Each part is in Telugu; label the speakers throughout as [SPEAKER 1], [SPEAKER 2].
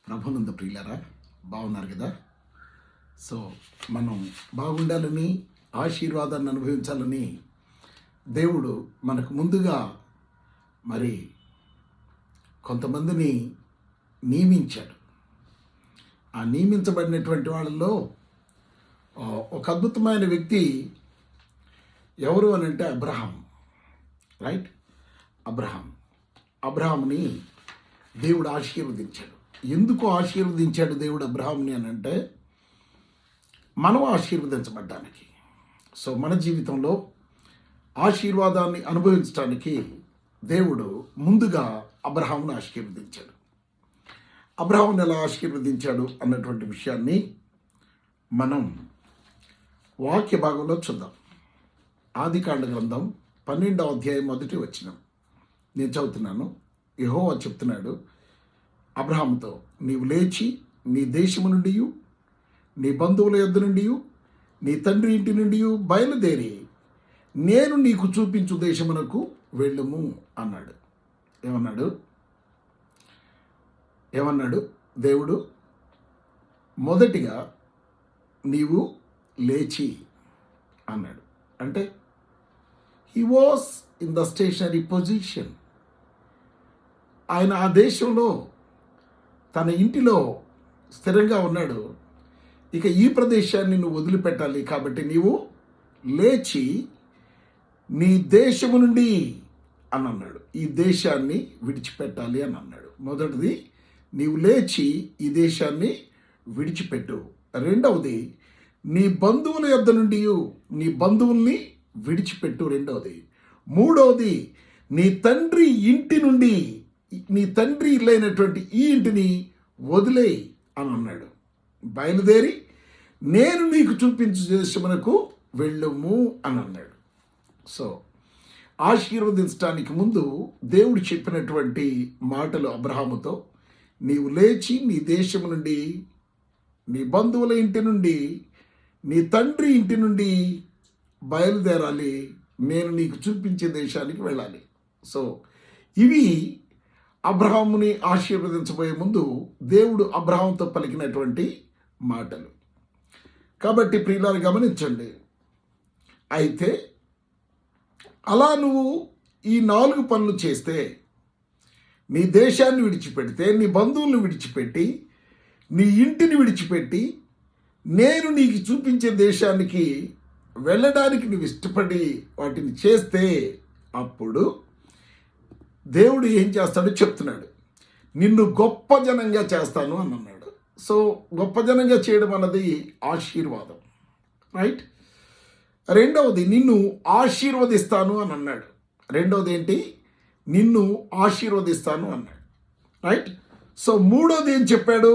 [SPEAKER 1] ప్రభునందు ప్రియులారా, బాగున్నారు కదా. సో మనం బాగుండాలని, ఆశీర్వాదాన్ని అనుభవించాలని దేవుడు మనకు ముందుగా మరి కొంతమందిని నియమించాడు. ఆ నియమించబడినటువంటి వాళ్ళలో ఒక అద్భుతమైన వ్యక్తి ఎవరు అని అంటే అబ్రహాం. రైట్, అబ్రహాంని దేవుడు ఆశీర్వదించాడు. ఎందుకు ఆశీర్వదించాడు దేవుడు అబ్రహాంని అని అంటే మనం ఆశీర్వదించబడ్డానికి. సో మన జీవితంలో ఆశీర్వాదాన్ని అనుభవించడానికి దేవుడు ముందుగా అబ్రహాంను ఆశీర్వదించాడు. అబ్రహాంను ఎలా ఆశీర్వదించాడు అన్నటువంటి విషయాన్ని మనం వాక్య భాగంలో చూద్దాం. ఆదికాండ గ్రంథం 12వ అధ్యాయం 1వ వచనం నేను చదువుతున్నాను. యెహోవా చెప్తున్నాడు అబ్రహాముతో, నీవు లేచి నీ దేశము నుండి, నీ బంధువుల యొద్ద నుండి, నీ తండ్రి ఇంటి నుండి బయలుదేరి నేను నీకు చూపించు దేశమునకు వెళ్ళుము అన్నాడు. ఏమన్నాడు దేవుడు? మొదటిగా నీవు లేచి అన్నాడు. అంటే he was in the stationery position. ఆయన ఆ దేశంలో తన ఇంటిలో స్థిరంగా ఉన్నాడు. ఇక ఈ ప్రదేశాన్ని నువ్వు వదిలిపెట్టాలి, కాబట్టి నీవు లేచి నీ దేశము నుండి అని అన్నాడు. ఈ దేశాన్ని విడిచిపెట్టాలి అని అన్నాడు. మొదటిది, నీవు లేచి ఈ దేశాన్ని విడిచిపెట్టు. రెండవది, నీ బంధువుల యొద్ద నుండి నీ బంధువుల్ని విడిచిపెట్టు. రెండవది. మూడవది, నీ తండ్రి ఇంటి నుండి, నీ తండ్రి ఇల్లైనటువంటి ఈ ఇంటిని వదిలేయి అని అన్నాడు. బయలుదేరి నేను నీకు చూపించు దేశమునకు వెళ్ళుము అని అన్నాడు. సో ఆశీర్వదించడానికి ముందు దేవుడు చెప్పినటువంటి మాటలు అబ్రహాముతో, నీవు లేచి నీ దేశము నుండి, నీ బంధువుల ఇంటి నుండి, నీ తండ్రి ఇంటి నుండి బయలుదేరాలి, నేను నీకు చూపించే దేశానికి వెళ్ళాలి. సో ఇవి అబ్రహాముని ఆశీర్వదించబోయే ముందు దేవుడు అబ్రహాంతో పలికినటువంటి మాటలు. కాబట్టి ప్రియులారు గమనించండి. అయితే అలా నువ్వు ఈ 4 పనులు చేస్తే, నీ దేశాన్ని విడిచిపెడితే, నీ బంధువులను విడిచిపెట్టి, నీ ఇంటిని విడిచిపెట్టి, నేను నీకు చూపించే దేశానికి వెళ్ళడానికి నువ్వు ఇష్టపడి వాటిని చేస్తే, అప్పుడు దేవుడు ఏం చేస్తాడో చెప్తున్నాడు. నిన్ను గొప్ప జనంగా చేస్తాను అని అన్నాడు. సో గొప్ప జనంగా చేయడం అన్నది ఆశీర్వాదం. రైట్. రెండవది, నిన్ను ఆశీర్వదిస్తాను అని అన్నాడు. రెండవది ఏంటి? నిన్ను ఆశీర్వదిస్తాను అన్నాడు. రైట్. సో మూడోది ఏం చెప్పాడు?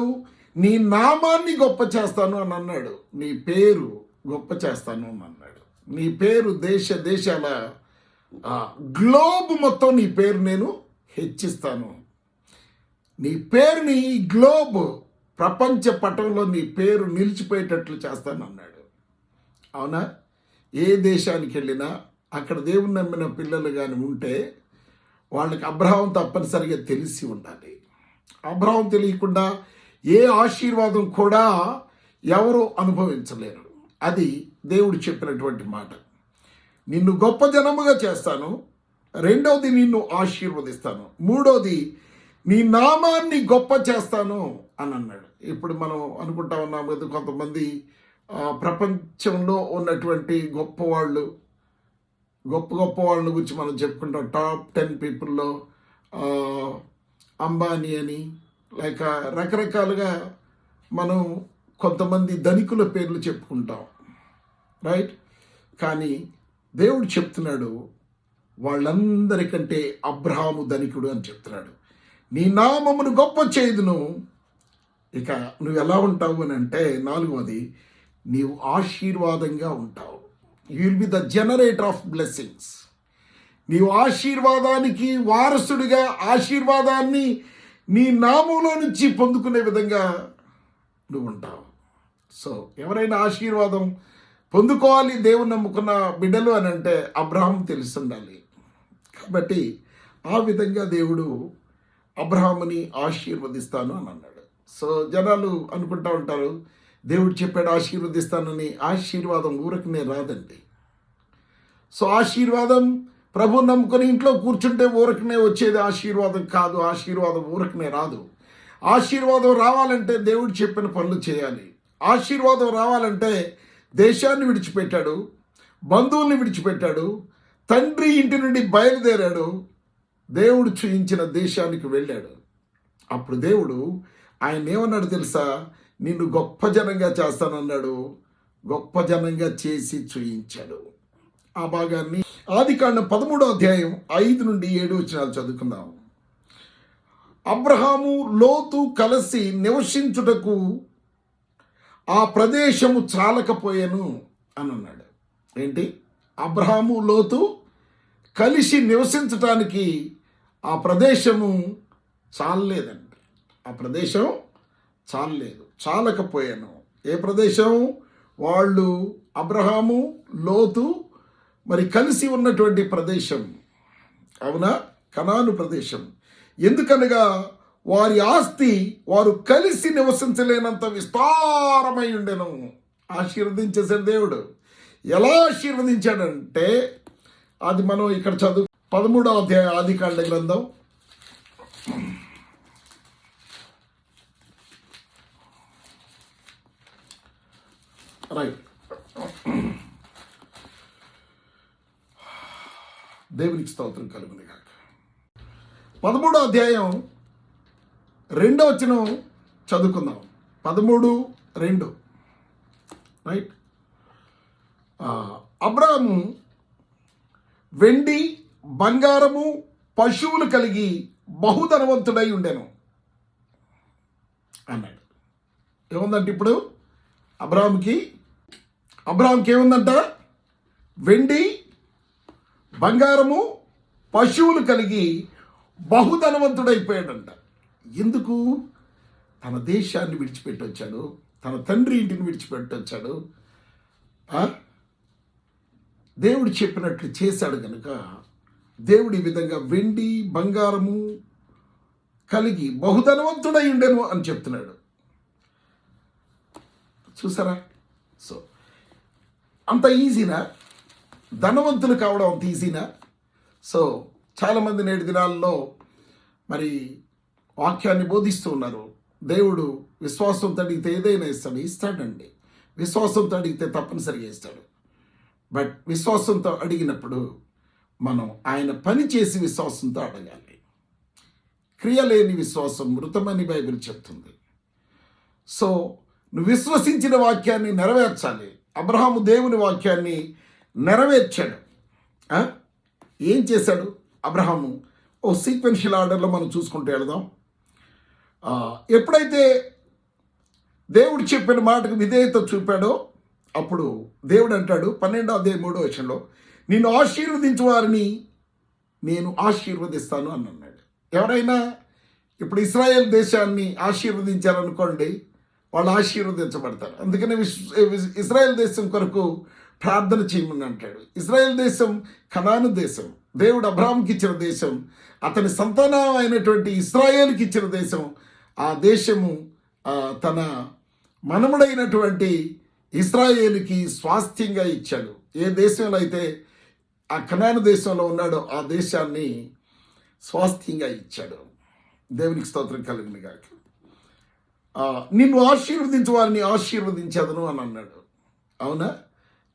[SPEAKER 1] నీ నామాన్ని గొప్ప చేస్తాను అని అన్నాడు. నీ పేరు గొప్ప చేస్తాను అని అన్నాడు. నీ పేరు దేశాల గ్లోబ్ మొత్తం నీ పేరు నేను హెచ్చిస్తాను. నీ పేరుని గ్లోబ్ ప్రపంచ పటంలో నీ పేరు నిలిచిపోయేటట్లు చేస్తాను అన్నాడు. అవునా? ఏ దేశానికి వెళ్ళినా అక్కడ దేవుని నమ్మిన పిల్లలు కానీ ఉంటే వాళ్ళకి అబ్రహాం తప్పనిసరిగా తెలిసి ఉండాలి. అబ్రహాం తెలియకుండా ఏ ఆశీర్వాదం కూడా ఎవరు అనుభవించలేరు. అది దేవుడు చెప్పినటువంటి మాట. నిన్ను గొప్ప జనముగా చేస్తాను. రెండవది, నిన్ను ఆశీర్వదిస్తాను. మూడవది, నీ నామాన్ని గొప్ప చేస్తాను అని అన్నాడు. ఇప్పుడు మనం అనుకుంటా ఉన్నాం కదా, కొంతమంది ప్రపంచంలో ఉన్నటువంటి గొప్ప వాళ్ళ గురించి మనం చెప్పుకుంటాం. టాప్ 10 పీపుల్లో అంబానీ అని, లైక్ రకరకాలుగా మనం కొంతమంది ధనికుల పేర్లు చెప్పుకుంటాం. రైట్. కానీ దేవుడు చెప్తున్నాడు, వాళ్ళందరికంటే అబ్రహాము ధనికుడు అని చెప్తున్నాడు. నీ నామమును గొప్ప చేయుదును. ఇక నువ్వు ఎలా ఉంటావు అని అంటే, 4వది, నీవు ఆశీర్వాదంగా ఉంటావు. You will be the generator of blessings. నీవు ఆశీర్వాదానికి వారసుడిగా, ఆశీర్వాదాన్ని నీ నామంలో నుంచి పొందుకునే విధంగా నువ్వు ఉంటావు. సో ఎవరైనా ఆశీర్వాదం పొందుకోవాలి దేవుని నమ్ముకున్న బిడ్డలు అని అంటే అబ్రహాం తెలిసి ఉండాలి. కాబట్టి ఆ విధంగా దేవుడు అబ్రహాముని ఆశీర్వదిస్తాను అని అన్నాడు. సో జనాలు అనుకుంటా ఉంటారు దేవుడు చెప్పాడు ఆశీర్వదిస్తానని. ఆశీర్వాదం ఊరకనే రాదండి. సో ఆశీర్వాదం ప్రభు నమ్ముకొని ఇంట్లో కూర్చుంటే ఊరకనే వచ్చేది ఆశీర్వాదం కాదు. ఆశీర్వాదం ఊరకనే రాదు. ఆశీర్వాదం రావాలంటే దేవుడు చెప్పిన పనులు చేయాలి. ఆశీర్వాదం రావాలంటే దేశాన్ని విడిచిపెట్టాడు, బంధువుల్ని విడిచిపెట్టాడు, తండ్రి ఇంటి నుండి బయలుదేరాడు, దేవుడు చూయించిన దేశానికి వెళ్ళాడు. అప్పుడు దేవుడు ఆయన ఏమన్నాడు తెలుసా? నిన్ను గొప్ప జనంగా చేస్తానన్నాడు. గొప్ప జనంగా చేసి చూయించాడు. ఆ భాగాన్ని ఆదికాండం 13వ అధ్యాయం 5 నుండి 7 వచనాలు చదువుకుందాం. అబ్రహాము లోతు కలిసి నివసించుటకు ఆ ప్రదేశము చాలకపోయాను అని అన్నాడు. ఏంటి? అబ్రహాము లోతు కలిసి నివసించటానికి ఆ ప్రదేశము చాలలేదండి. ఆ ప్రదేశం చాలలేదు, చాలకపోయాను. ఏ ప్రదేశం? వాళ్ళు అబ్రహాము లోతు మరి కలిసి ఉన్నటువంటి ప్రదేశం, అవునా, కనాను ప్రదేశం. ఎందుకనగా వారి ఆస్తి వారు కలిసి నివసించలేనంత విస్తారమై ఉండెను. ఆశీర్వదించేసాడు దేవుడు. ఎలా ఆశీర్వదించాడంటే అది మనం ఇక్కడ చదువు 13వ అధ్యాయం ఆదికాండ గ్రంథం 'రైట్' దేవునికి స్తోత్రం కలుగును గాక. 13వ అధ్యాయం 2వ వచనం చదువుకుందాం. 13:2. రైట్. అబ్రాహాము వెండి బంగారము పశువులు కలిగి బహుధనవంతుడై ఉండెను అన్నాడు. ఏముందంటే ఇప్పుడు అబ్రాహాంకి ఏముందంట? వెండి బంగారము పశువులు కలిగి బహుధనవంతుడైపోయాడంట. ఎందుకు? తన దేశాన్ని విడిచిపెట్టి వచ్చాడు, తన తండ్రి ఇంటిని విడిచిపెట్టి వచ్చాడు, దేవుడు చెప్పినట్లు చేశాడు కనుక దేవుడు ఈ విధంగా వెండి బంగారము కలిగి బహుధనవంతుడై ఉండెను అని చెప్తున్నాడు. చూసారా? సో అంత ఈజీనా? ధనవంతులు కావడం అంత ఈజీనా? సో చాలామంది నేటి దినాల్లో మరి వాక్యాన్ని బోధిస్తూ ఉన్నారు. దేవుడు విశ్వాసంతో అడిగితే ఏదైనా ఇస్తాడండి. విశ్వాసంతో అడిగితే తప్పనిసరిగా ఇస్తాడు. బట్ విశ్వాసంతో అడిగినప్పుడు మనం ఆయన పని చేసి విశ్వాసంతో అడగాలి. క్రియలేని విశ్వాసం మృతమని బైబిల్ చెప్తుంది. సో నువ్వు విశ్వసించిన వాక్యాన్ని నెరవేర్చాలి. అబ్రహాము దేవుని వాక్యాన్ని నెరవేర్చాడు. ఏం చేశాడు అబ్రహాము? సీక్వెన్షియల్ ఆర్డర్లో మనం చూసుకుంటూ వెళదాం. ఎప్పుడైతే దేవుడు చెప్పిన మాటకు విధేయత చూపాడో అప్పుడు దేవుడు అంటాడు 12వ అధ్యాయం 3వ వచనంలో, నిన్ను ఆశీర్వదించు వారిని నేను ఆశీర్వదిస్తాను అని అన్నాడు. ఎవరైనా ఇప్పుడు ఇశ్రాయేల్ దేశాన్ని ఆశీర్వదించారనుకోండి, వాళ్ళు ఆశీర్వదించబడతారు. అందుకనే ఇశ్రాయేల్ దేశం కొరకు ప్రార్థన చేయమని అంటాడు. ఇశ్రాయేల్ దేశం కనాను దేశం, దేవుడు అబ్రాహాముకి ఇచ్చిన దేశం, అతని సంతానం అయినటువంటి ఇశ్రాయేలుకి ఇచ్చిన దేశం. ఆ దేశము తన మనముడైనటువంటి ఇశ్రాయేలుకి స్వాస్థ్యంగా ఇచ్చాడు. ఏ దేశంలో అయితే ఆ కనాను దేశంలో ఉన్నాడో ఆ దేశాన్ని స్వాస్థ్యంగా ఇచ్చాడు. దేవునికి స్తోత్రం కలుగును గాక. నిన్ను ఆశీర్వదించు వారిని ఆశీర్వదించదను అని అన్నాడు. అవునా?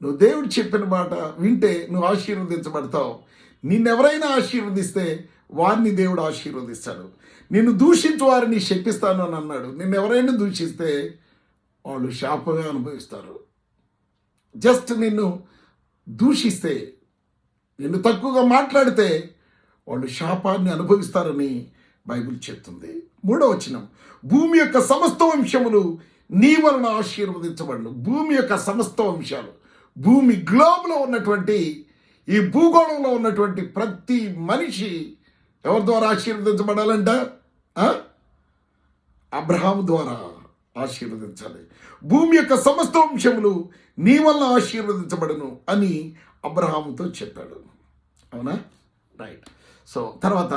[SPEAKER 1] నువ్వు దేవుడు చెప్పిన మాట వింటే నువ్వు ఆశీర్వదించబడతావు. నిన్నెవరైనా ఆశీర్వదిస్తే వారిని దేవుడు ఆశీర్వదిస్తాడు. నిన్ను దూషించు వారిని శపిస్తాను అని అన్నాడు. నిన్నెవరైనా దూషిస్తే వాళ్ళు శాపంగా అనుభవిస్తారు. జస్ట్ నిన్ను దూషిస్తే, నిన్ను తక్కువగా మాట్లాడితే వాళ్ళు శాపాన్ని అనుభవిస్తారని బైబిల్ చెప్తుంది. 3వ వచనం, భూమి యొక్క సమస్త వంశములు నీ వలన ఆశీర్వదించబడును. భూమి యొక్క సమస్త వంశాలు, భూమి గ్లోబ్లో ఉన్నటువంటి ఈ భూగోళంలో ఉన్నటువంటి ప్రతి మనిషి ఎవరి ద్వారా ఆశీర్వదించబడాలంట? అబ్రహాము ద్వారా ఆశీర్వదించాలి. భూమి యొక్క సమస్త వంశములు నీ వల్ల ఆశీర్వదించబడును అని అబ్రహాముతో చెప్పాడు. అవునా? రైట్. సో తర్వాత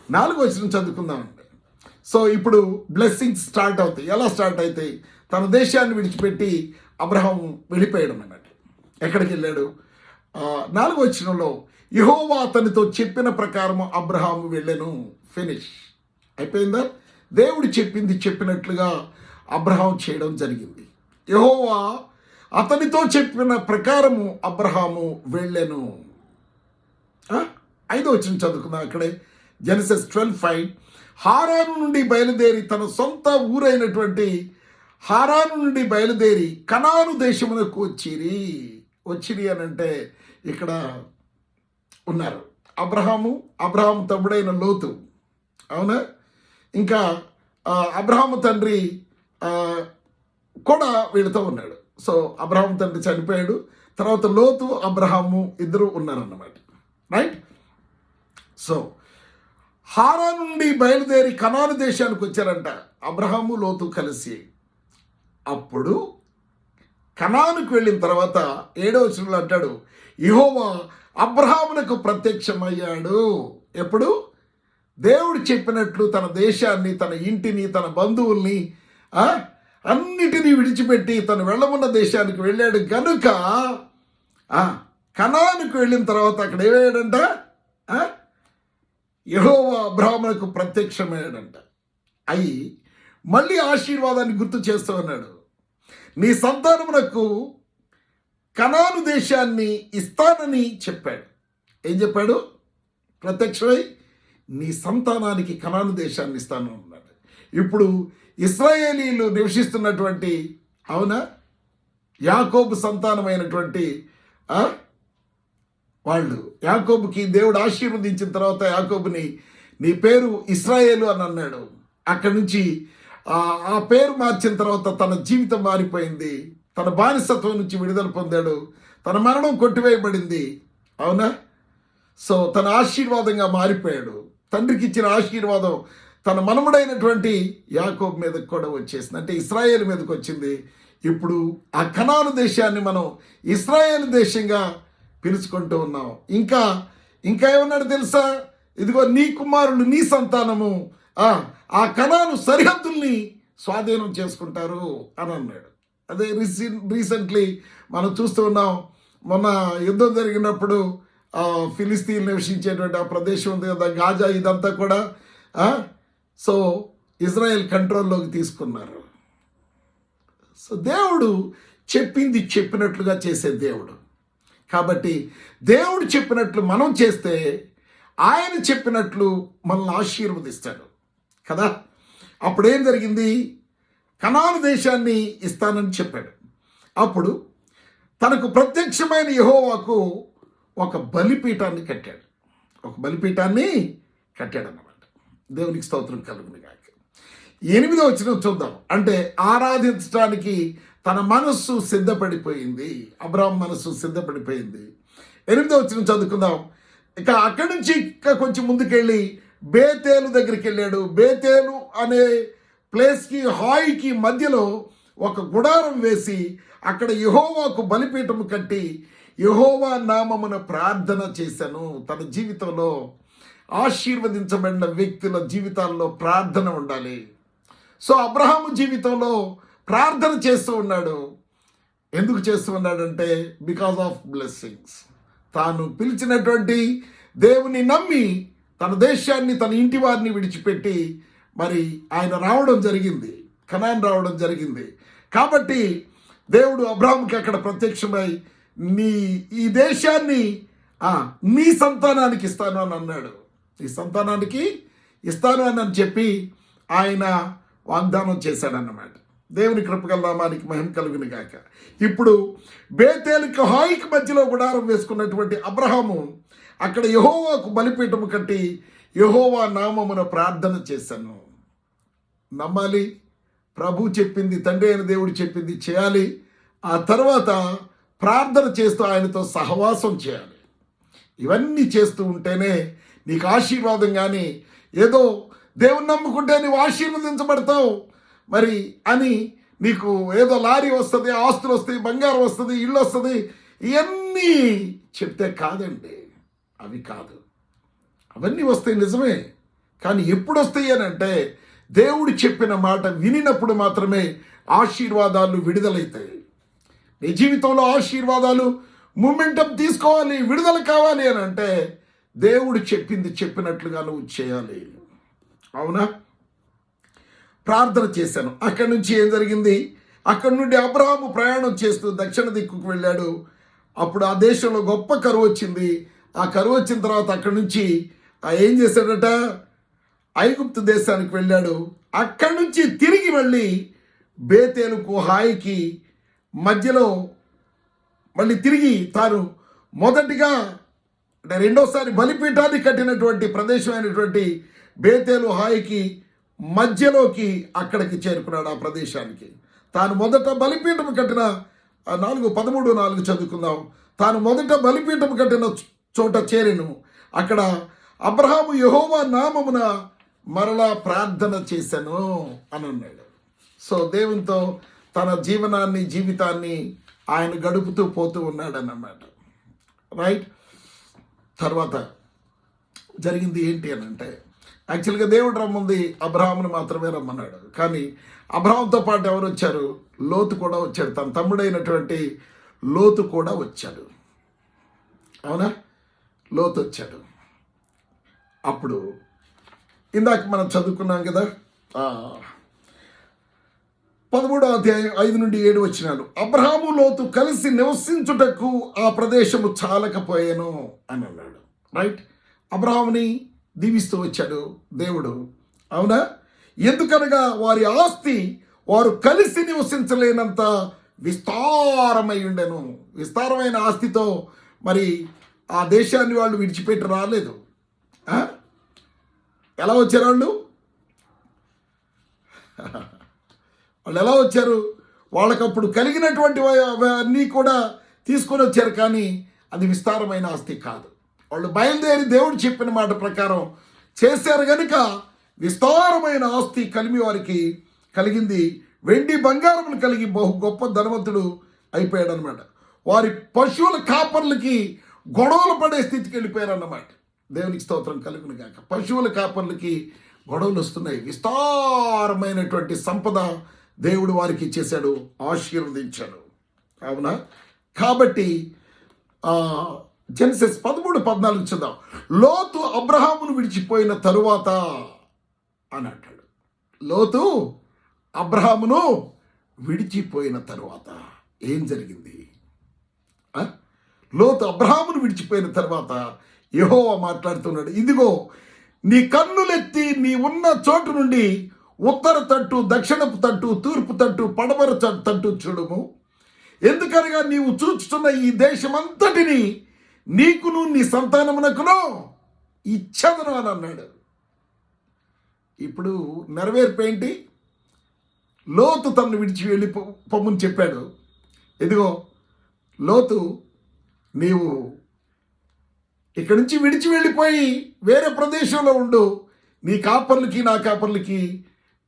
[SPEAKER 1] 4వ వచనం చదువుకుందామండి. సో ఇప్పుడు బ్లెస్సింగ్స్ స్టార్ట్ అవుతాయి. ఎలా స్టార్ట్ అవుతాయి? తన దేశాన్ని విడిచిపెట్టి అబ్రహాం వెళ్ళిపోయాడు అన్నమాట. ఎక్కడికి వెళ్ళాడు? 4వ వచనంలో యెహోవా అతనితో చెప్పిన ప్రకారం అబ్రహాము వెళ్ళెను. ఫినిష్ అయిపోయిందా? దేవుడు చెప్పింది చెప్పినట్లుగా అబ్రహాం చేయడం జరిగింది. యెహోవా అతనితో చెప్పిన ప్రకారము అబ్రహాము వెళ్ళెను. 5వ వచనం చదువుకుందాం. అక్కడే జెనసిస్ 12:5 హారాను నుండి బయలుదేరి తన సొంత ఊరైనటువంటి హారాను నుండి బయలుదేరి కనాను దేశమునకు వచ్చిరి అని అంటే ఇక్కడ ఉన్నారు అబ్రహాము తమ్ముడైన లోతు, అవునా? ఇంకా అబ్రహాము తండ్రి కూడా వీళ్ళతో ఉన్నాడు. సో అబ్రహాము తండ్రి చనిపోయాడు. తర్వాత లోతు అబ్రహాము ఇద్దరు ఉన్నారన్నమాట, రైట్? సో హారాను నుండి బయలుదేరి కనాను దేశానికి వచ్చారంట అబ్రహాము లోతు కలిసి. అప్పుడు కనానుకు వెళ్ళిన తర్వాత 7వ వచనంలో అంటాడు యెహోవా అబ్రహామునకు ప్రత్యక్షమయ్యాడు. ఎప్పుడు? దేవుడు చెప్పినట్లు తన దేశాన్ని, తన ఇంటిని, తన బంధువుల్ని అన్నిటినీ విడిచిపెట్టి తను వెళ్ళమున్న దేశానికి వెళ్ళాడు గనుక కనానుకు వెళ్ళిన తర్వాత అక్కడ ఏమయ్యాడంట? యెహోవా అబ్రహామునకు ప్రత్యక్షమయ్యాడంట. అయి మళ్ళీ ఆశీర్వాదాన్ని గుర్తు చేస్తూ ఉన్నాడు. నీ సంతానమునకు కనాను దేశాన్ని ఇస్తానని చెప్పాడు. ఏం చెప్పాడు? ప్రత్యక్షమై నీ సంతానానికి కనాను దేశాన్ని ఇస్తాను అన్నాడు. ఇప్పుడు ఇశ్రాయేలీలు నివసిస్తున్నటువంటి, అవునా, యాకోబు సంతానమైనటువంటి వాళ్ళు, యాకోబుకి దేవుడు ఆశీర్వదించిన తర్వాత యాకోబుని నీ పేరు ఇశ్రాయేలు అని అన్నాడు. అక్కడి నుంచి ఆ పేరు మార్చిన తర్వాత తన జీవితం మారిపోయింది. తన బానిసత్వం నుంచి విడుదల పొందాడు. తన మరణం కొట్టివేయబడింది, అవునా? సో తన ఆశీర్వాదంగా మారిపోయాడు. తండ్రికి ఇచ్చిన ఆశీర్వాదం తన మనముడైనటువంటి యాకోబు మీదకి కూడా వచ్చేసింది, అంటే ఇశ్రాయేలు మీదకి వచ్చింది. ఇప్పుడు ఆ కనాను దేశాన్ని మనం ఇశ్రాయేలు దేశంగా పిలుచుకుంటూ ఉన్నాం. ఇంకా ఏమన్నాడు తెలుసా? ఇదిగో నీ కుమారులు, నీ సంతానము ఆ కనాను సరిహద్దుల్ని స్వాధీనం చేసుకుంటారు అని అన్నాడు. అదే రీసెంట్లీ మనం చూస్తూ ఉన్నాం. మొన్న యుద్ధం జరిగినప్పుడు ఫిలిస్తీన్లు నివసించేటువంటి ఆ ప్రదేశం ఉంది కదా, గాజా, ఇదంతా కూడా సో ఇజ్రాయెల్ కంట్రోల్లోకి తీసుకున్నారు. సో దేవుడు చెప్పింది చెప్పినట్లుగా చేసే దేవుడు. కాబట్టి దేవుడు చెప్పినట్లు మనం చేస్తే ఆయన చెప్పినట్లు మనల్ని ఆశీర్వదిస్తాడు కదా. అప్పుడు ఏం జరిగింది? కనాను దేశాన్ని ఇస్తానని చెప్పాడు. అప్పుడు తనకు ప్రత్యక్షమైన యెహోవాకు ఒక బలిపీఠాన్ని కట్టాడు. అన్నమాట. దేవునికి స్తోత్రం కలుగును గాక. 8వ వచనం చూద్దాం. అంటే ఆరాధించడానికి తన మనస్సు సిద్ధపడిపోయింది. అబ్రహాం మనస్సు సిద్ధపడిపోయింది. 8వ వచనం చదువుకుందాం. ఇక అక్కడి నుంచి కొంచెం ముందుకెళ్ళి బేతేలు దగ్గరికి వెళ్ళాడు. బేతేలు అనే ప్లేస్కి హాయికి మధ్యలో ఒక గుడారం వేసి అక్కడ యెహోవాకు బలిపీఠము కట్టి యెహోవా నామమున ప్రార్థన చేశాను. తన జీవితంలో ఆశీర్వదించబడిన వ్యక్తుల జీవితాల్లో ప్రార్థన ఉండాలి. సో అబ్రహాము జీవితంలో ప్రార్థన చేస్తూ ఉన్నాడు. ఎందుకు చేస్తూ ఉన్నాడంటే బికాజ్ ఆఫ్ బ్లెస్సింగ్స్. తాను పిలిచినటువంటి దేవుని నమ్మి తన దేశాన్ని, తన ఇంటి వారిని విడిచిపెట్టి మరి ఆయన రావడం జరిగింది, కనాన్ రావడం జరిగింది. కాబట్టి దేవుడు అబ్రహాముకి అక్కడ ప్రత్యక్షమై ఈ దేశాన్ని నీ సంతానానికి ఇస్తాను అని అన్నాడు. నీ సంతానానికి ఇస్తాను అని చెప్పి ఆయన వాగ్దానం చేశాడన్నమాట. దేవుని కృపగల నామానికి మహిమ కలుగును గాక. ఇప్పుడు బేతేలుకి హాయికి మధ్యలో గుడారం వేసుకున్నటువంటి అబ్రహాము అక్కడ యెహోవాకు బలిపీఠము కట్టి యెహోవా నామమున ప్రార్థన చేశాను. నమ్మాలి, ప్రభు చెప్పింది, తండ్రి అయిన దేవుడు చెప్పింది చేయాలి. ఆ తర్వాత ప్రార్థన చేస్తూ ఆయనతో సహవాసం చేయాలి. ఇవన్నీ చేస్తూ ఉంటేనే నీకు ఆశీర్వాదం. కానీ ఏదో దేవుని నమ్ముకుంటే నువ్వు ఆశీర్వదించబడతావు మరి అని నీకు ఏదో లారీ వస్తుంది, ఆస్తులు వస్తాయి, బంగారం వస్తుంది, ఇల్లు వస్తుంది, ఇవన్నీ చెప్తే కాదండి. అవి కాదు. అవన్నీ వస్తాయి నిజమే, కానీ ఎప్పుడు వస్తాయి అని అంటే దేవుడు చెప్పిన మాట వినినప్పుడు మాత్రమే ఆశీర్వాదాలు విడుదలవుతాయి. నీ జీవితంలో ఆశీర్వాదాలు మూమెంటం తీసుకోవాలి, విడుదల కావాలి అని అంటే దేవుడు చెప్పింది చెప్పినట్లుగా నువ్వు చేయాలి. అవునా? ప్రార్థన చేశాను. అక్కడి నుంచి ఏం జరిగింది? అక్కడి నుండి అబ్రహాము ప్రయాణం చేస్తూ దక్షిణ దిక్కుకు వెళ్ళాడు. అప్పుడు ఆ దేశంలో గొప్ప కరువు వచ్చింది. ఆ కరువు వచ్చిన తర్వాత అక్కడి నుంచి ఏం చేశాడట? ఐగుప్తు దేశానికి వెళ్ళాడు. అక్కడి నుంచి తిరిగి వెళ్ళి బేతేలుకు హాయికి మధ్యలో మళ్ళీ తిరిగి తాను మొదటిగా అంటే రెండోసారి బలిపీఠాన్ని కట్టినటువంటి ప్రదేశమైనటువంటి బేతేలు హాయికి మధ్యలోకి అక్కడికి చేరుకున్నాడు. ఆ ప్రదేశానికి తాను మొదట బలిపీఠం కట్టిన 13:4 చదువుకుందాం. తాను మొదట బలిపీఠం కట్టిన చోట చేరెను. అక్కడ అబ్రహాము యెహోవా నామమున మరలా ప్రార్థన చేశాను అని అన్నాడు. సో దేవునితో తన జీవితాన్ని ఆయన గడుపుతూ పోతూ ఉన్నాడన్నమాట. రైట్. తర్వాత జరిగింది ఏంటి అని అంటే, యాక్చువల్గా దేవుడు రమ్మంది అబ్రహామును మాత్రమే రమ్మన్నాడు. కానీ అబ్రహాంతో పాటు ఎవరు వచ్చారు? లోతు కూడా వచ్చాడు. తన తమ్ముడైనటువంటి లోతు కూడా వచ్చాడు. అవునా? లోతు వచ్చాడు. అప్పుడు ఇందాక మనం చదువుకున్నాం కదా, 13వ అధ్యాయం 5-7 అబ్రహాము లోతు కలిసి నివసించుటకు ఆ ప్రదేశము చాలకపోయాను అని అన్నాడు. రైట్. అబ్రహాముని దీవిస్తూ వచ్చాడు దేవుడు. అవునా? ఎందుకనగా వారి ఆస్తి వారు కలిసి నివసించలేనంత విస్తారమై ఉండెను. విస్తారమైన ఆస్తితో మరి ఆ దేశాన్ని వాళ్ళు విడిచిపెట్టి రాలేదు. ఎలా వచ్చారు వాళ్ళు? వాళ్ళు ఎలా వచ్చారు? వాళ్ళకప్పుడు కలిగినటువంటి అన్నీ కూడా తీసుకొని వచ్చారు, కానీ అది విస్తారమైన ఆస్తి కాదు. వాళ్ళు బయలుదేరి దేవుడు చెప్పిన మాట ప్రకారం చేశారు కనుక విస్తారమైన ఆస్తి కలిమి వారికి కలిగింది. వెండి బంగారములు కలిగి బహు గొప్ప ధనవంతుడు అయిపోయాడు అనమాట. వారి పశువుల కాపర్లకి గొడవలు పడే స్థితికి వెళ్ళిపోయారు అన్నమాట. దేవునికి స్తోత్రం కలుగును గాక. పశువుల కాపర్లకి గొడవలు వస్తున్నాయి. విస్తారమైనటువంటి సంపద దేవుడు వారికి ఇచ్చేశాడు, ఆశీర్వదించాడు. అవునా? కాబట్టి జెనసిస్ 13:14 చూద్దాం. లోతు అబ్రహామును విడిచిపోయిన తరువాత అని అంటాడు. లోతు అబ్రహామును విడిచిపోయిన తరువాత ఏం జరిగింది? లోతు అబ్రహామును విడిచిపోయిన తర్వాత యెహోవా మాట్లాడుతున్నాడు. ఇదిగో నీ కన్నులెత్తి నీ ఉన్న చోటు నుండి ఉత్తర తట్టు, దక్షిణపు తట్టు, తూర్పు తట్టు, పడమర తట్టు చూడుము. ఎందుకనగా నీవు చూచుతున్న ఈ దేశమంతటిని నీకును నీ సంతానమునకును ఇచ్చెదను అని అన్నాడు. ఇప్పుడు నెరవేర్పు ఏంటి? లోతు తనను విడిచి వెళ్ళిపోమని చెప్పాడు. ఇదిగో లోతు, నీవు ఇక్కడి నుంచి విడిచి వెళ్ళిపోయి వేరే ప్రదేశంలో ఉండు. నీ కాపర్లకి నా కాపర్లకి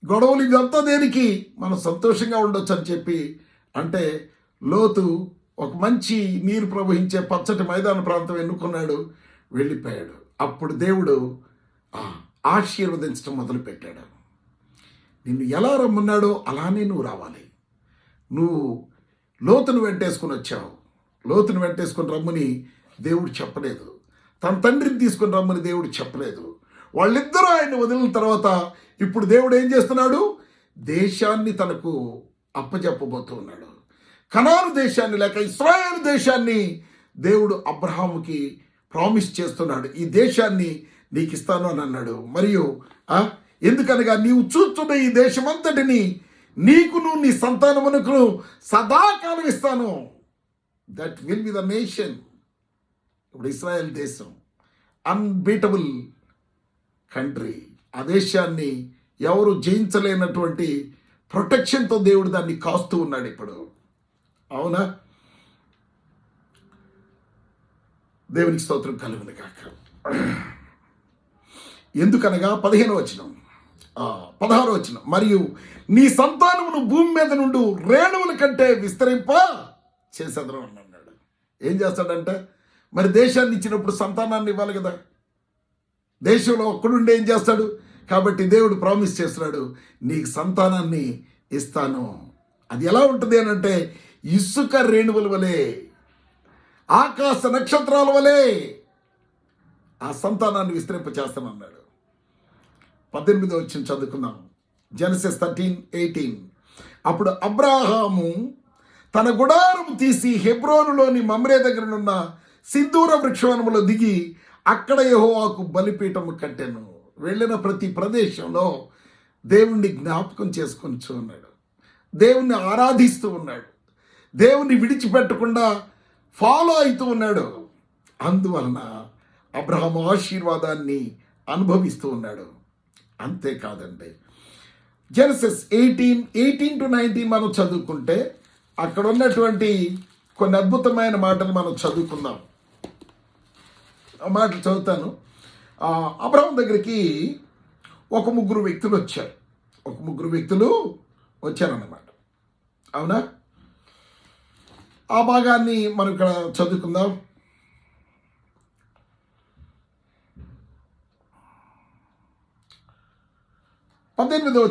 [SPEAKER 1] గొడవలు ఇదంతా దేనికి? మనం సంతోషంగా ఉండొచ్చు అని చెప్పి అంటే లోతు ఒక మంచి నీరు ప్రవహించే పచ్చటి మైదాన ప్రాంతం ఎన్నుకున్నాడు, వెళ్ళిపోయాడు. అప్పుడు దేవుడు ఆశీర్వదించడం మొదలుపెట్టాడు. నిన్ను ఎలా రమ్మన్నాడో అలానే నువ్వు రావాలి. నువ్వు లోతును వెంటేసుకుని వచ్చావు. లోతును వెంటేసుకుని రమ్మని దేవుడు చెప్పలేదు. తన తండ్రిని తీసుకుని రమ్మని దేవుడు చెప్పలేదు. వాళ్ళిద్దరూ ఆయన వదిలిన తర్వాత ఇప్పుడు దేవుడు ఏం చేస్తున్నాడు? దేశాన్ని తనకు అప్పచెప్పబోతూ ఉన్నాడు. కనాను దేశాన్ని లేక ఇశ్రాయేలు దేశాన్ని దేవుడు అబ్రహాముకి ప్రామిస్ చేస్తున్నాడు. ఈ దేశాన్ని నీకు ఇస్తాను అని అన్నాడు. మరియు ఎందుకనగా నీవు చూస్తున్న ఈ దేశమంతటిని నీకును నీ సంతానమునకును సదాకాలం ఇస్తాను. That will be the nation. ఇప్పుడు ఇశ్రాయేల్ దేశం అన్బీటబుల్ కంట్రీ. ఆ దేశాన్ని ఎవరు జయించలేనటువంటి ప్రొటెక్షన్తో దేవుడు దాన్ని కాస్తూ ఉన్నాడు ఇప్పుడు. అవునా? దేవునికి స్తోత్రం కలుగును గాక. ఎందుకనగా 15వ వచనం 16వ వచనం, మరియు నీ సంతానమును భూమి మీద నుండి రేణువుల కంటే విస్తరింప చేసేదరు అని అన్నాడు. ఏం చేస్తాడంటే, మరి దేశాన్ని ఇచ్చినప్పుడు సంతానాన్ని ఇవ్వాలి కదా. దేశంలో ఒక్కడుండి ఏం చేస్తాడు? కాబట్టి దేవుడు ప్రామిస్ చేస్తున్నాడు, నీకు సంతానాన్ని ఇస్తాను. అది ఎలా ఉంటుంది అని అంటే ఇసుక రేణువుల వలె, ఆకాశ నక్షత్రాల వలె ఆ సంతానాన్ని విస్తరింపచేస్తానన్నాడు. 18వ వచనం చదువుకుందాం. జెనసిస్ 13:18. అప్పుడు అబ్రాహాము తన గుడారం తీసి హెబ్రోనులోని మమ్రే దగ్గరనున్న సింధూర వృక్షవనములో దిగి అక్కడ యెహోవాకు బలిపీఠము కట్టెను. వెళ్ళిన ప్రతి ప్రదేశంలో దేవుణ్ణి జ్ఞాపకం చేసుకొని ఉన్నాడు, దేవుణ్ణి ఆరాధిస్తూ ఉన్నాడు, దేవుణ్ణి విడిచిపెట్టకుండా ఫాలో అవుతూ ఉన్నాడు. అందువలన అబ్రహాము ఆశీర్వాదాన్ని అనుభవిస్తూ ఉన్నాడు. అంతేకాదండి, జెనసిస్ 18:18-19 మనం చదువుకుంటే అక్కడ ఉన్నటువంటి కొన్ని అద్భుతమైన మాటలు మనం చదువుకుందాం. ఆ మాటలు చదువుతాను. అబ్రహాం దగ్గరికి ఒక ముగ్గురు వ్యక్తులు వచ్చారన్నమాట. అవునా? ఆ భాగాన్ని మనం ఇక్కడ చదువుకుందాం. పద్దెనిమిదో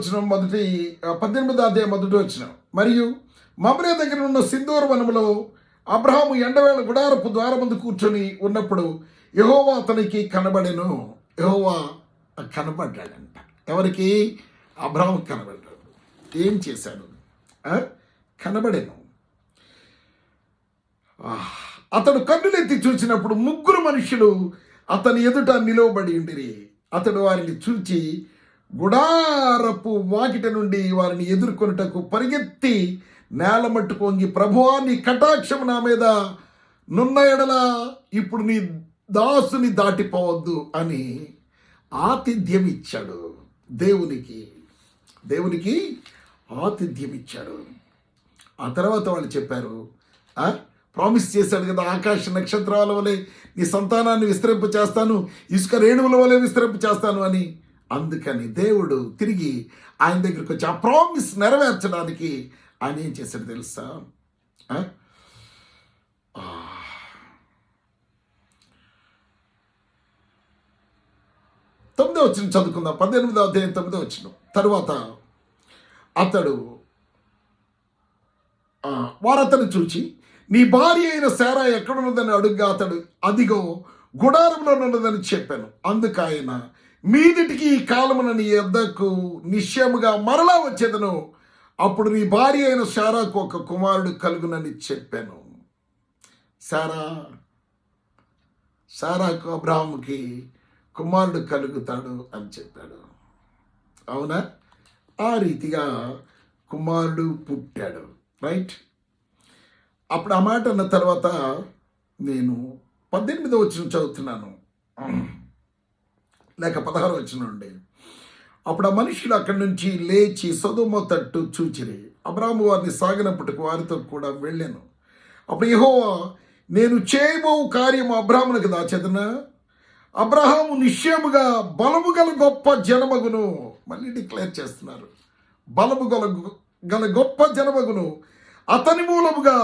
[SPEAKER 1] అధ్యాయం మొదటి వచనం. మరియు మమ్రే దగ్గర ఉన్న సింధూర వనములో అబ్రహాము ఎండవేళ గుడారపు ద్వారమందు కూర్చొని ఉన్నప్పుడు యెహోవా అతనికి కనబడెను. యెహోవా కనబడ్డాడంట. ఎవరికి? అబ్రహాము కనబడ్డాడు. ఏం చేశాడు? కనబడెను. అతడు కన్నులెత్తి చూసినప్పుడు ముగ్గురు మనుషులు అతని ఎదుట నిలవబడి ఉండిరి. అతడు వారిని చూచి గుడారపు వాకిట నుండి వారిని ఎదుర్కొనుటకు పరిగెత్తి నేల మట్టుకు వంగి, ప్రభువా నీ కటాక్షము నా మీద నున్న ఎడల ఇప్పుడు నీ దాసుని దాటిపోవద్దు అని ఆతిథ్యం ఇచ్చాడు. దేవునికి ఆతిథ్యం ఇచ్చాడు. ఆ తర్వాత వాళ్ళు చెప్పారు, ప్రామిస్ చేశాడు కదా, ఆకాశ నక్షత్రాల వలె నీ సంతానాన్ని విస్తరింప చేస్తాను, ఇసుక రేణువుల వలె విస్తరింప చేస్తాను అని. అందుకని దేవుడు తిరిగి ఆయన దగ్గరికి వచ్చి ఆ ప్రామిస్ నెరవేర్చడానికి ఆయన ఏం చేశాడు తెలుసా? 9వ వచనం చదువుకుందాం. 18వ అధ్యాయం 9వ వచనం. తరువాత అతడు వారతను చూచి, నీ భార్య అయిన శారా ఎక్కడున్నదని అడుగ్గా అతడు, అదిగో గుడారంలో ఉన్నదని చెప్పాను. అందుకు ఆయన, మీదిటికి ఈ కాలమున నీ యొద్దకు నిశ్చయముగా మరలా వచ్చేదను, అప్పుడు నీ భార్య అయిన శారాకు ఒక కుమారుడు కలుగునని చెప్పాను. శారాకు అబ్రహాముకి కుమారుడు కలుగుతాడు అని చెప్పాడు. అవునా? ఆ రీతిగా కుమారుడు పుట్టాడు. రైట్? అప్పుడు ఆ మాట అన్న తర్వాత నేను 18వ వచనం చదువుతున్నాను, లేక 16వ వచనం నుండి. అప్పుడు ఆ మనుషులు అక్కడి నుంచి లేచి సొదొమ తట్టు చూచిరి. అబ్రాహాము వారిని సాగినప్పటికి వారితో కూడా వెళ్ళాను. అప్పుడు యెహోవా, నేను చేయబో కార్యము అబ్రాహామునకు దాచెదనా? అబ్రహాము నిశ్చయముగా బలము గల గొప్ప జనమగును. మళ్ళీ డిక్లేర్ చేస్తున్నారు, బలము గల గొప్ప జనమగును. అతని మూలముగా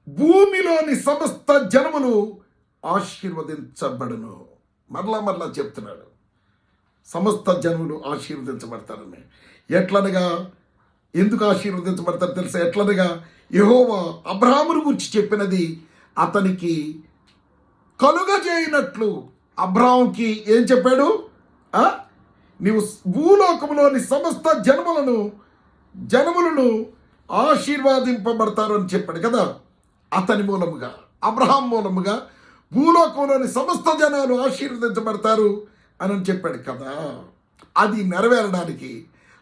[SPEAKER 1] భూమిలోని సమస్త జనములు ఆశీర్వదించబడును. మరలా చెప్తున్నాడు, సమస్త జనులు ఆశీర్వదించబడతారని. ఎట్లనగా, ఎందుకు ఆశీర్వదించబడతారు తెలుసా? ఎట్లనగా యెహోవా అబ్రహామును గురించి చెప్పినది అతనికి కలుగజేయనట్లు. అబ్రహాముకి ఏం చెప్పాడు? నీవు భూలోకములోని సమస్త జనములను ఆశీర్వాదింపబడతారు అని చెప్పాడు కదా. అతని మూలముగా, అబ్రహాం మూలముగా భూలోకంలోని సమస్త జనాలు ఆశీర్వదించబడతారు అని చెప్పాడు కదా. అది నెరవేరడానికి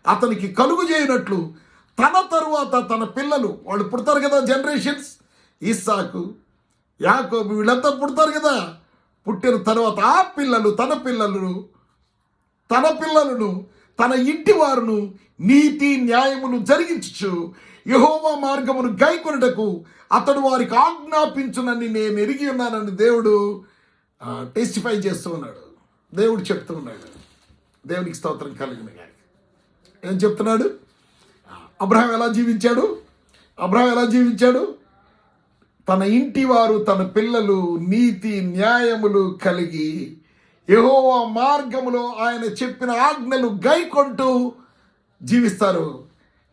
[SPEAKER 1] అతనికి కలుగు చేయనట్లు తన తరువాత తన పిల్లలు, వాళ్ళు పుడతారు కదా, జనరేషన్స్, ఇస్సాకు, యాకోబు, వీళ్ళంతా పుడతారు కదా. పుట్టిన తర్వాత ఆ పిల్లలు తన పిల్లలను తన ఇంటి వారును నీతి న్యాయమును జరిగించు యెహోవా మార్గమును గైకొనుటకు అతడు వారికి ఆజ్ఞాపించునని నేను ఎరిగి ఉన్నానని దేవుడు టెస్టిఫై చేస్తూ ఉన్నాడు. దేవుడు చెప్తూ ఉన్నాడు. దేవునికి స్తోత్రం కలిగిన గాని. ఏం చెప్తున్నాడు? అబ్రహాం ఎలా జీవించాడు? తన ఇంటి వారు, తన పిల్లలు నీతి న్యాయములు కలిగి యెహోవా మార్గములో ఆయన చెప్పిన ఆజ్ఞలు గైకొంటూ జీవిస్తారు.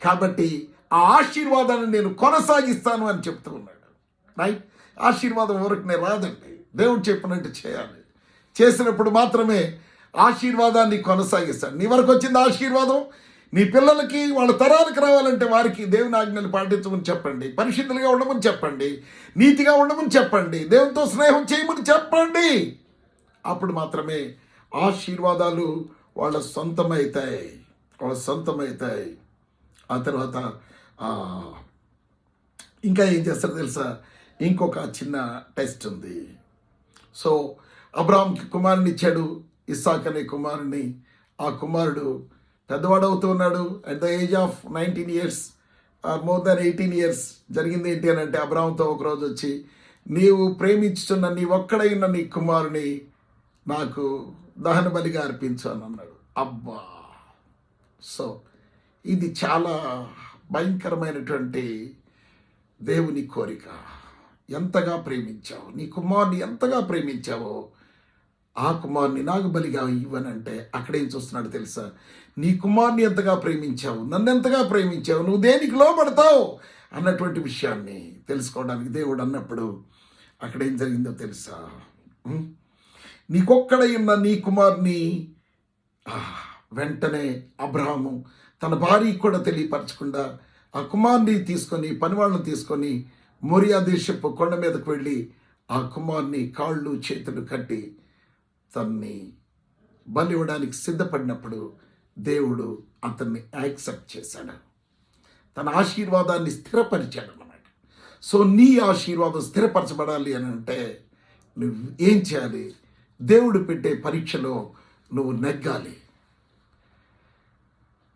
[SPEAKER 1] కాబట్టి ఆ ఆశీర్వాదాన్ని నేను కొనసాగిస్తాను అని చెప్తూ ఉన్నాడు. రైట్? ఆశీర్వాదం ఊరికనే రాదండి. దేవుడు చెప్పినట్టు చేయాలి. చేసినప్పుడు మాత్రమే ఆశీర్వాదాన్ని కొనసాగిస్తాడు. నీ వరకు వచ్చింది ఆశీర్వాదం, నీ పిల్లలకి వాళ్ళ తరాలకు రావాలంటే వారికి దేవుని ఆజ్ఞలు పాటించమని చెప్పండి, పరిశుద్ధులుగా ఉండమని చెప్పండి, నీతిగా ఉండమని చెప్పండి, దేవునితో స్నేహం చేయమని చెప్పండి. అప్పుడు మాత్రమే ఆశీర్వాదాలు వాళ్ళ సొంతమవుతాయి. ఆ తర్వాత ఇంకా ఏం చేస్తారో తెలుసా? ఇంకొక చిన్న టెస్ట్ ఉంది. సో అబ్రాహాంకి కుమారుని ఇచ్చాడు, ఇస్సాక్ అనే కుమారుని. ఆ కుమారుడు పెద్దవాడవుతూ ఉన్నాడు. At the age of 19 years, more than 18 years. జరిగింది ఏంటి అని అంటే, అబ్రాహాంతో ఒకరోజు వచ్చి, నీవు ప్రేమించుతున్న నీ ఒక్కడైన నీ కుమారుని నాకు దహన బలిగా అర్పించు అని అన్నాడు. అబ్బా! సో ఇది చాలా భయంకరమైనటువంటి దేవుని కోరిక. ఎంతగా ప్రేమించావు, నీ కుమారుని ఎంతగా ప్రేమించావో ఆ కుమారుని నాకు బలిగా ఇవ్వనంటే అక్కడేం చూస్తున్నాడు తెలుసా? నీ కుమారుని ఎంతగా ప్రేమించావు, నన్ను ఎంతగా ప్రేమించావు, నువ్వు దేనికి లోబడతావు అన్నటువంటి విషయాన్ని తెలుసుకోవడానికి దేవుడు అన్నప్పుడు అక్కడేం జరిగిందో తెలుసా? నీకొక్కడైన నీ కుమారుని వెంటనే అబ్రాహాము తన భార్యకి కూడా తెలియపరచకుండా ఆ కుమారుని తీసుకొని, పనివాళ్ళని తీసుకొని మోరియా దేశపు కొండ మీదకు వెళ్ళి ఆ కుమారుని కాళ్ళు చేతులు కట్టి తన్ని బలి ఇవ్వడానికి సిద్ధపడినప్పుడు దేవుడు అతన్ని యాక్సెప్ట్ చేశాడు. తన ఆశీర్వాదాన్ని స్థిరపరిచాడు అన్నమాట. సో నీ ఆశీర్వాదం స్థిరపరచబడాలి అని అంటే నువ్వు ఏం చేయాలి? దేవుడు పెట్టే పరీక్షలో నువ్వు నెగ్గాలి.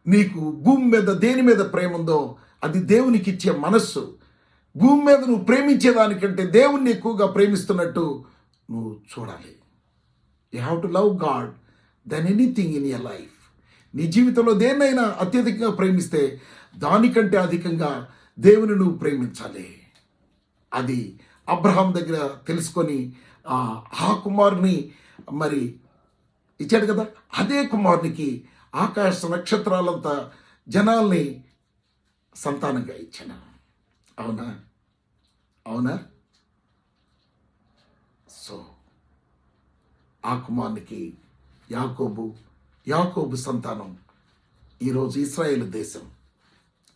[SPEAKER 1] నీకు భూమి మీద దేని మీద ప్రేమ ఉందో అది దేవునికి ఇచ్చే మనస్సు. భూమి మీద నువ్వు ప్రేమించేదానికంటే దేవుణ్ణి ఎక్కువగా ప్రేమిస్తున్నట్టు నువ్వు చూడాలి. You have to love God than anything in your life. నీ జీవితంలో దేన్నైనా అత్యధికంగా ప్రేమిస్తే దానికంటే అధికంగా దేవుని నువ్వు ప్రేమించాలి. అది అబ్రహాం దగ్గర తెలుసుకొని ఆ కుమారుని మరి ఇచ్చాడు కదా, అదే కుమారునికి ఆకాశ నక్షత్రాలంత జనాల్ని సంతానంగా ఇచ్చాను. అవునా? సో ఆ కుమారునికి యాకోబు సంతానం ఈరోజు ఇశ్రాయేలు దేశం.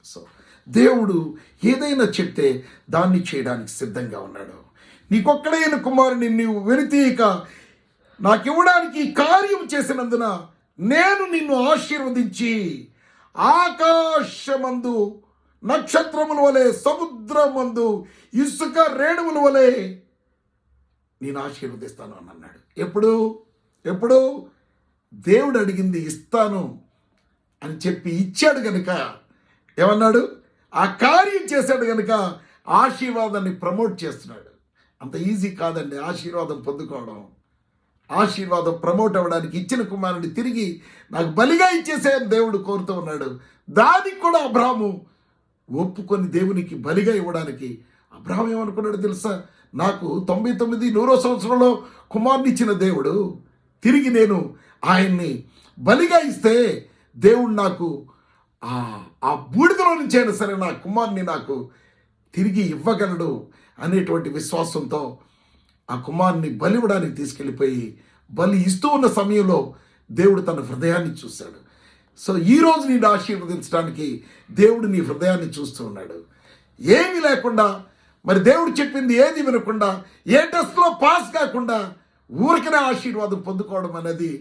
[SPEAKER 1] సో దేవుడు ఏదైనా చెప్తే దాన్ని చేయడానికి సిద్ధంగా ఉన్నాడు. నీకొక్కడైన కుమారుని నీవు వెలితీయక నాకు ఇవ్వడానికి కార్యం చేసినందున నేను నిన్ను ఆశీర్వదించి ఆకాశమందు నక్షత్రముల వలె, సముద్రమందు ఇసుక రేణువుల వలె నేను ఆశీర్వదిస్తాను అని అన్నాడు. ఎప్పుడు దేవుడు అడిగింది ఇస్తాను అని చెప్పి ఇచ్చాడు కనుక ఏమన్నాడు? ఆ కార్యం చేశాడు కనుక ఆశీర్వాదాన్ని ప్రమోట్ చేస్తున్నాడు. అంత ఈజీ కాదండి ఆశీర్వాదం పొందుకోవడం. ఆశీర్వాదం ప్రమోట్ అవ్వడానికి ఇచ్చిన కుమారుని తిరిగి నాకు బలిగా ఇచ్చేసేయని దేవుడు కోరుతూ ఉన్నాడు. దానికి కూడా అబ్రాహాము ఒప్పుకొని దేవునికి బలిగా ఇవ్వడానికి అబ్రాహాం ఏమనుకున్నాడు తెలుసా? నాకు 99-100 సంవత్సరంలో కుమారుని ఇచ్చిన దేవుడు తిరిగి నేను ఆయన్ని బలిగా ఇస్తే దేవుడు నాకు ఆ బూడిదలో నుంచి అయినా సరే నా కుమారుని నాకు తిరిగి ఇవ్వగలడు అనేటువంటి విశ్వాసంతో ఆ కుమారుని బలి ఇవ్వడానికి తీసుకెళ్ళిపోయి బలి ఇస్తూ ఉన్న సమయంలో దేవుడు తన హృదయాన్ని చూశాడు. సో ఈరోజు నేను ఆశీర్వదించడానికి దేవుడు నీ హృదయాన్ని చూస్తూ ఉన్నాడు. ఏమీ లేకుండా, మరి దేవుడు చెప్పింది ఏది వినకుండా, ఏ టెస్ట్లో పాస్ కాకుండా ఊరికనే ఆశీర్వాదం పొందుకోవడం అనేది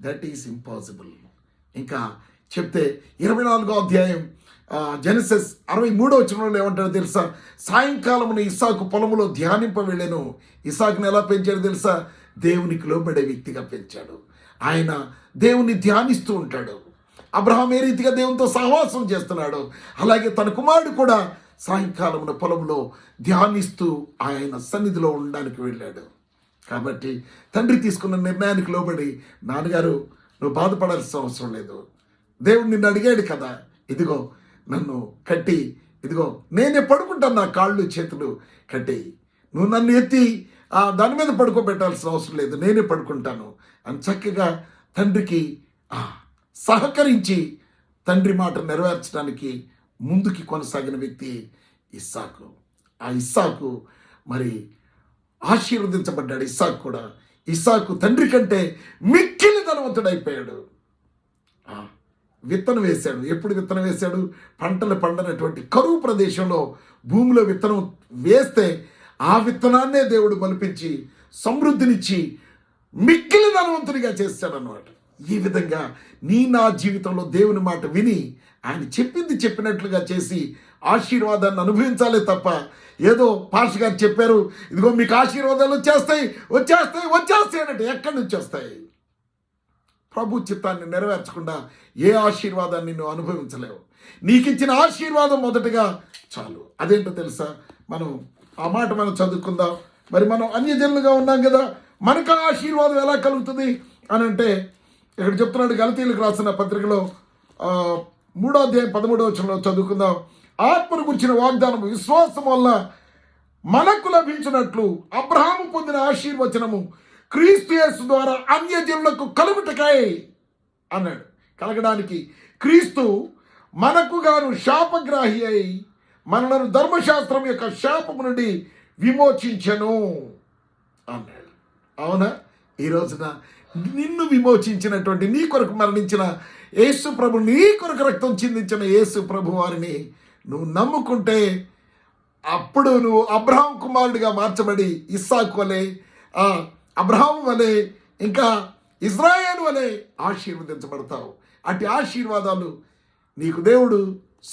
[SPEAKER 1] దట్ ఈస్ ఇంపాసిబుల్. ఇంకా చెప్తే 24వ అధ్యాయం జెనసిస్ 63వ వచనంలో ఏమంటాడో తెలుసా? సాయంకాలమున ఇస్సాకు పొలములో ధ్యానింప వెళ్ళాను. ఇస్సాకుని ఎలా పెంచాడు తెలుసా? దేవునికి లోబడే వ్యక్తిగా పెంచాడు. ఆయన దేవుని ధ్యానిస్తూ ఉంటాడు. అబ్రహాం ఏ రీతిగా దేవునితో సహవాసం చేస్తున్నాడు, అలాగే తన కుమారుడు కూడా సాయంకాలమున పొలంలో ధ్యానిస్తూ ఆయన సన్నిధిలో ఉండడానికి వెళ్ళాడు. కాబట్టి తండ్రి తీసుకున్న నిర్ణయానికి లోబడి, నాన్నగారు నువ్వు బాధపడాల్సిన అవసరం లేదు, దేవుడు నిన్ను అడిగాడు కదా, ఇదిగో నన్ను కట్టి, ఇదిగో నేనే పడుకుంటాను, నా కాళ్ళు చేతులు కట్టి, నువ్వు నన్ను ఎత్తి దాని మీద పడుకోబెట్టాల్సిన అవసరం లేదు, నేనే పడుకుంటాను అని చక్కగా తండ్రికి సహకరించి తండ్రి మాట నెరవేర్చడానికి ముందుకి కొనసాగిన వ్యక్తి ఇస్సాకు. ఆ ఇస్సాకు మరి ఆశీర్వదించబడ్డాడు. ఇస్సాకు కూడా, ఇస్సాకు తండ్రి కంటే మిక్కిలి ధనవంతుడైపోయాడు. విత్తనం వేశాడు. ఎప్పుడు విత్తనం వేశాడు? పంటలు పండనటువంటి కరువు ప్రదేశంలో భూమిలో విత్తనం వేస్తే ఆ విత్తనాన్నే దేవుడు బలిపించి సమృద్ధినిచ్చి మిక్కిలి ధనవంతుడిగా చేశాడన్నమాట. ఈ విధంగా నా జీవితంలో దేవుని మాట విని ఆయన చెప్పింది చెప్పినట్లుగా చేసి ఆశీర్వాదాన్ని అనుభవించాలి తప్ప ఏదో పాస్టర్ గారు చెప్పారు, ఇదిగో మీకు ఆశీర్వాదాలు వచ్చేస్తాయి అన్నట్టు ఎక్కడి నుంచి వస్తాయి? ప్రభు చిత్తాన్ని నెరవేర్చకుండా ఏ ఆశీర్వాదాన్ని నువ్వు అనుభవించలేవు. నీకు ఇచ్చిన ఆశీర్వాదం మొదటగా చాలు. అదేంటో తెలుసా? ఆ మాట మనం చదువుకుందాం. మరి మనం అన్యజనులుగా ఉన్నాం కదా, మనకు ఆశీర్వాదం ఎలా కలుగుతుంది అని అంటే ఇక్కడ చెప్తున్నాడు. గలతీయులకు రాసిన పత్రికలో 3వ అధ్యాయం 13వ వచనంలో చదువుకుందాం. ఆత్మను గురించిన వాగ్దానం విశ్వాసం వల్ల మనకు లభించినట్లు అబ్రహాము పొందిన ఆశీర్వచనము క్రీస్తు యేసు ద్వారా అన్యజనులకు కలుగుటకై అన్నాడు. కలగడానికి క్రీస్తు మనకు గాను శాపగ్రాహి అయి మనలను ధర్మశాస్త్రం యొక్క శాపము నుండి విమోచించెను అన్నాడు. అవునా? ఈ రోజున నిన్ను విమోచించినటువంటి, నీ కొరకు మరణించిన యేసు ప్రభు, నీ కొరకు రక్తం చిందించిన యేసు ప్రభు వారిని నువ్వు నమ్ముకుంటే అప్పుడు నువ్వు అబ్రహాం కుమారుడిగా మార్చబడి ఇస్సాకు వలె, అబ్రహాం వలె, ఇంకా ఇజ్రాయేలు వలె ఆశీర్వదించబడతావు. అటు ఆశీర్వాదాలు నీకు దేవుడు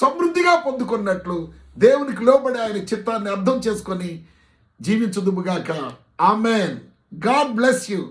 [SPEAKER 1] సమృద్ధిగా పొందుకున్నట్లు దేవునికి లోబడి ఆయన చిత్తాన్ని అర్థం చేసుకొని జీవించుదుముగాక. ఆమెన్. God bless you.